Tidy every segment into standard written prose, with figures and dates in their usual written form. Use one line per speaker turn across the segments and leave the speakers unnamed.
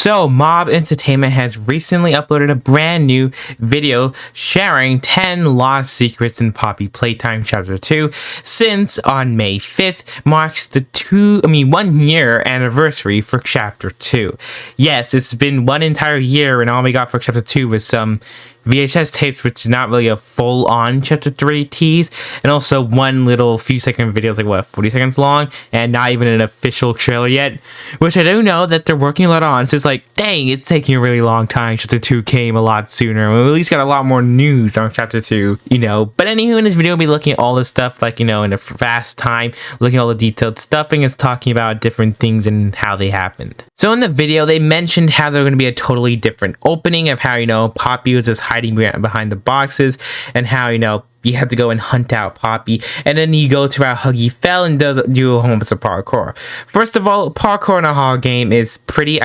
So, Mob Entertainment has recently uploaded a brand new video sharing 10 lost secrets in Poppy Playtime Chapter 2, since on May 5th marks the 1 year anniversary for Chapter 2. Yes, it's been one entire year, and all we got for Chapter 2 was some VHS tapes, which is not really a full-on Chapter 3 tease, and also one little few-second video, like, what, 40 seconds long, and not even an official trailer yet, which I do know that they're working a lot on. So it's like, dang, it's taking a really long time. Chapter 2 came a lot sooner. We at least got a lot more news on Chapter 2, But anywho, in this video, we'll be looking at all this stuff, like, in a fast time, looking at all the detailed stuffing, and talking about different things and how they happened. So in the video, they mentioned how they're going to be a totally different opening of how, Poppy was just hiding behind the boxes, and how, you have to go and hunt out Poppy, and then you go to how Huggy fell and do a whole bunch of parkour. First of all, parkour in a horror game is pretty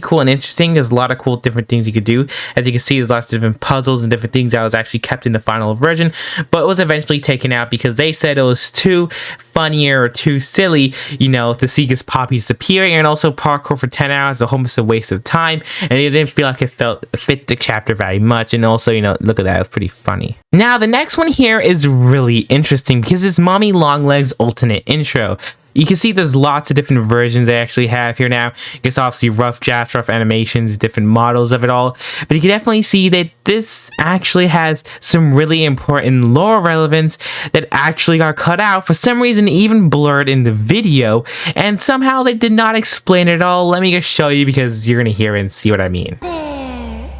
cool and interesting. There's a lot of cool different things you could do. As you can see, there's lots of different puzzles and different things that was actually kept in the final version, but it was eventually taken out because they said it was too funnier or too silly, to see this Poppy disappearing, and also parkour for 10 hours, almost a waste of time, and it didn't feel like it fit the chapter very much. And also, look at that, it's pretty funny. Now, the next one here is really interesting because it's Mommy Longlegs' alternate intro. You can see there's lots of different versions they actually have here now. It's obviously rough drafts, rough animations, different models of it all. But you can definitely see that this actually has some really important lore relevance that actually got cut out, for some reason even blurred in the video. And somehow they did not explain it at all. Let me just show you because you're going to hear it and see what I mean.
There.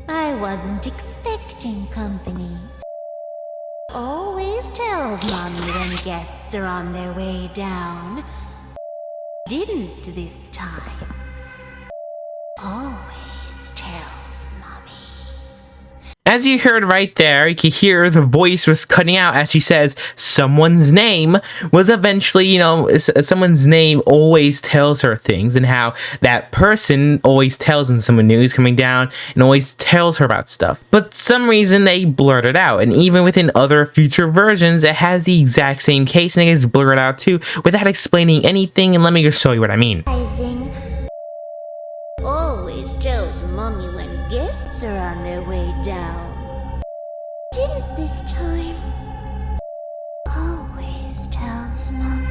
I wasn't expecting company. Always tells Mommy when guests are on their way down. Didn't this time. Always tells Mommy.
As you heard right there, you can hear the voice was cutting out as she says someone's name was eventually, someone's name always tells her things, and how that person always tells when someone new is coming down and always tells her about stuff. But some reason they blurred it out, and even within other future versions, it has the exact same case, and it gets blurred out too without explaining anything. And let me just show you what I mean.
Always tells Mommy when guests are on their way down. Didn't this time. Always tells Mommy.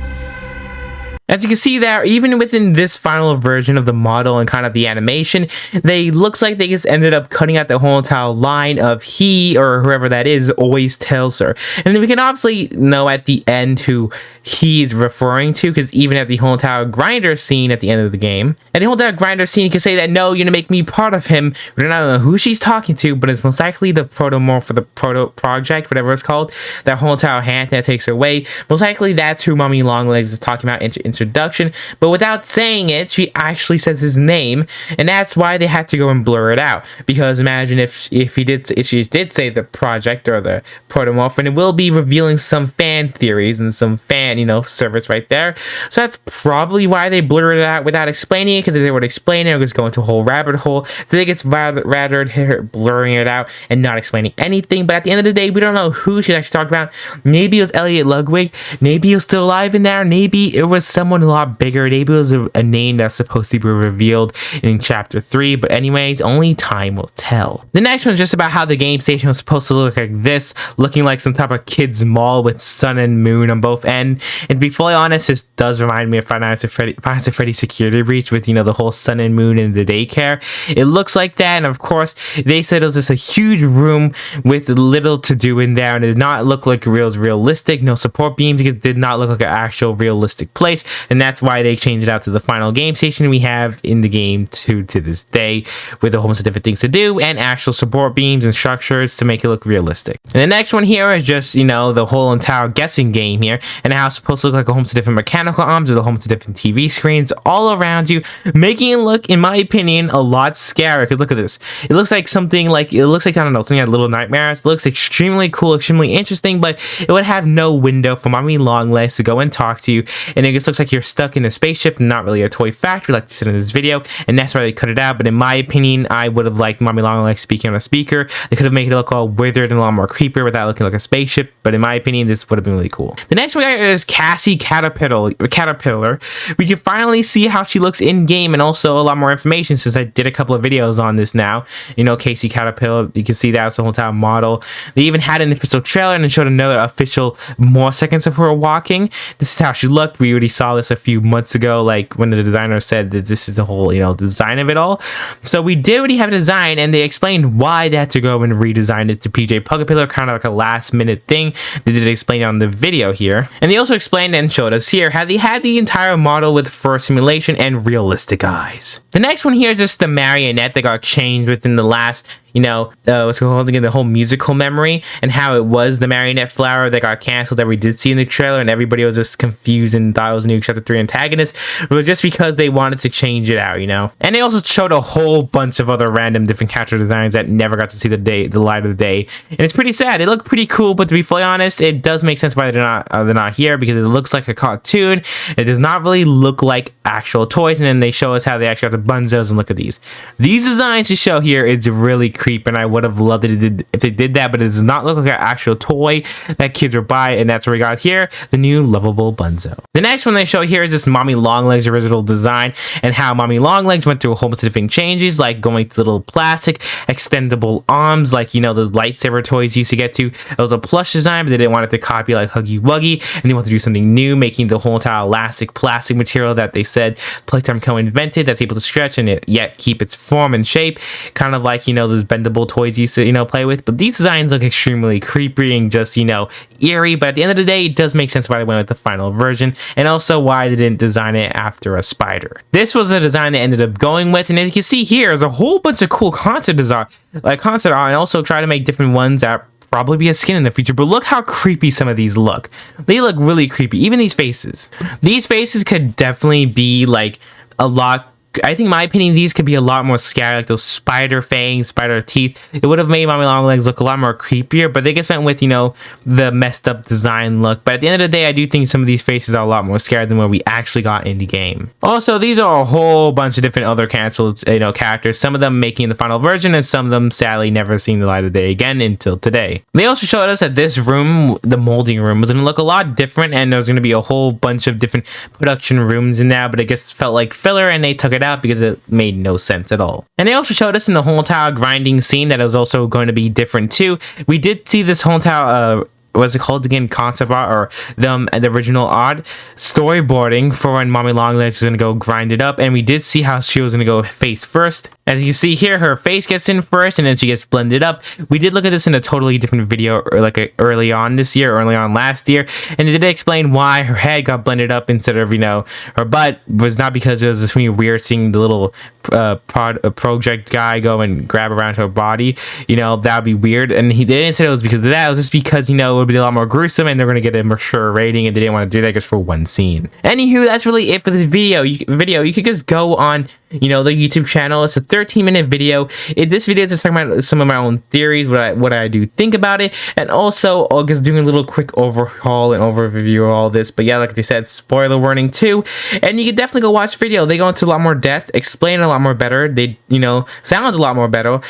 As you can see there, even within this final version of the model and kind of the animation, looks like they just ended up cutting out the whole entire line of he or whoever that is always tells her. And then we can obviously know at the end who he is referring to, because even at the whole entire grinder scene at the end of the game, at the whole entire grinder scene, you can say that, no, you're gonna make me part of him. We don't know who she's talking to, but it's most likely the protomorph for the proto project, whatever it's called, that whole entire hand that takes her away. Most likely that's who Mommy Longlegs is talking about in introduction, but without saying it, she actually says his name, and that's why they had to go and blur it out. Because imagine if she did say the project or the protomorph, and it will be revealing some fan theories and some fan service right there. So that's probably why they blurred it out without explaining it, because if they would explain it, it would just go into a whole rabbit hole. So they get rather here blurring it out and not explaining anything. But at the end of the day, we don't know who she's actually talking about. Maybe it was Elliot Ludwig. Maybe he was still alive in there. Maybe it was someone a lot bigger. Maybe it was a name that's supposed to be revealed in Chapter 3. But anyways, only time will tell. The next one is just about how the game station was supposed to look like this, looking like some type of kids mall with sun and moon on both ends. And to be fully honest, this does remind me of Five Nights at Freddy's Security Breach with, the whole sun and moon in the daycare. It looks like that, and of course, they said it was just a huge room with little to do in there, and it did not look like realistic, no support beams, because it did not look like an actual realistic place, and that's why they changed it out to the final game station we have in the game to this day, with a whole bunch of different things to do, and actual support beams and structures to make it look realistic. And the next one here is just, the whole entire guessing game here, and how it's supposed to look like a whole bunch of different mechanical arms with a whole bunch of different TV screens all around you, making it look, in my opinion, a lot scary. Because look at this. It looks like something like, I don't know, something like Little Nightmares. It looks extremely cool, extremely interesting, but it would have no window for Mommy Longlegs to go and talk to you, and it just looks like you're stuck in a spaceship, not really a toy factory like they said in this video, and that's why they cut it out. But in my opinion, I would have liked Mommy Longlegs speaking on a speaker. They could have made it look all withered and a lot more creepier without looking like a spaceship, but in my opinion, this would have been really cool. The next one is Cassie Caterpillar. We can finally see how she looks in game, and also a lot more information since I did a couple of videos on this now. You know, Cassie Caterpillar, you can see that's the whole time model. They even had an official trailer and showed another official more seconds of her walking. This is how she looked. We already saw this a few months ago, like when the designer said that this is the whole, you know, design of it all. So we did already have a design, and they explained why they had to go and redesign it to PJ Puckapillar, kind of like a last minute thing. They did explain it on the video here, and they also explained and showed us here how they had the entire model with fur simulation and realistic eyes. The next one here is just the marionette that got changed within the last, you know, what's called again, the whole musical memory, and how it was the marionette flower that got canceled that we did see in the trailer, and everybody was just confused and thought it was a new Chapter 3 antagonist. It was just because they wanted to change it out, you know. And they also showed a whole bunch of other random different character designs that never got to see the light of the day, and it's pretty sad. They look pretty cool, but to be fully honest, it does make sense why they're not here, because it looks like a cartoon. It does not really look like actual toys. And then they show us how they actually got the bunzos, and look at these designs to show here. It's really creepy, and I would have loved it if they did that, but it does not look like an actual toy that kids would buy, and that's where we got here, the new lovable bunzo. The next one they show here is this Mommy Longlegs original design, and how Mommy Longlegs went through a whole bunch of different changes, like going to little plastic extendable arms, like, you know, those lightsaber toys you used to get to. It was a plush design, but they didn't want it to copy like Huggy Wuggy, and they wanted to do something new, making the whole entire elastic plastic material that they said Playtime co-invented, that's able to stretch and yet keep its form and shape, kind of like, you know, those bendable toys you used to, you know, play with. But these designs look extremely creepy and just, you know, eerie, but at the end of the day, it does make sense why they went with the final version, and also why they didn't design it after a spider. This was a design they ended up going with, and as you can see here, there's a whole bunch of cool concept art, and also try to make different ones that probably be a skin in the future. But look how creepy some of these look. They look really creepy. Even these faces. These faces could definitely be like a lot. I think, in my opinion, these could be a lot more scary, like those spider fangs, spider teeth. It would have made Mommy Longlegs look a lot more creepier, but they just went with, you know, the messed up design look. But at the end of the day, I do think some of these faces are a lot more scary than what we actually got in the game. Also, these are a whole bunch of different other canceled, you know, characters. Some of them making the final version, and some of them sadly never seeing the light of day again until today. They also showed us that this room, the molding room, was going to look a lot different, and there was going to be a whole bunch of different production rooms in there, but it just felt like filler, and they took it out because it made no sense at all. And they also showed us in the whole entire grinding scene that it was also going to be different too. We did see this whole entire what's it called again, concept art, or the original art storyboarding for when Mommy Longlegs was going to go grind it up, and we did see how she was going to go face first. As you see here, her face gets in first, and then she gets blended up. We did look at this in a totally different video, or like early on this year, or early on last year, and they did explain why her head got blended up instead of, you know, her butt. Was not because it was just really weird seeing the little project guy go and grab around her body. You know, that would be weird, and they didn't say it was because of that. It was just because, you know, it would be a lot more gruesome, and they're going to get a mature rating, and they didn't want to do that just for one scene. Anywho, that's really it for this video. You could just go on, you know, the YouTube channel. It's a 13-minute video. This video is just talking about some of my own theories, what I do think about it, and also I'll just doing a little quick overhaul and overview of all this. But yeah, like they said, spoiler warning too, and you can definitely go watch the video. They go into a lot more depth, explain a lot more better. They, you know, sounds a lot more better.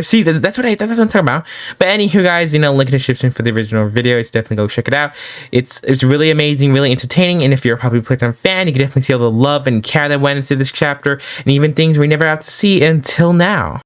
See, that's what I'm talking about. But anywho, guys, you know, link in the description for the original video. It's definitely go check it out. It's really amazing, really entertaining, and if you're a Puppy Playtime fan, you can definitely see all the love and care that went into this chapter, and even things we never have to see until now.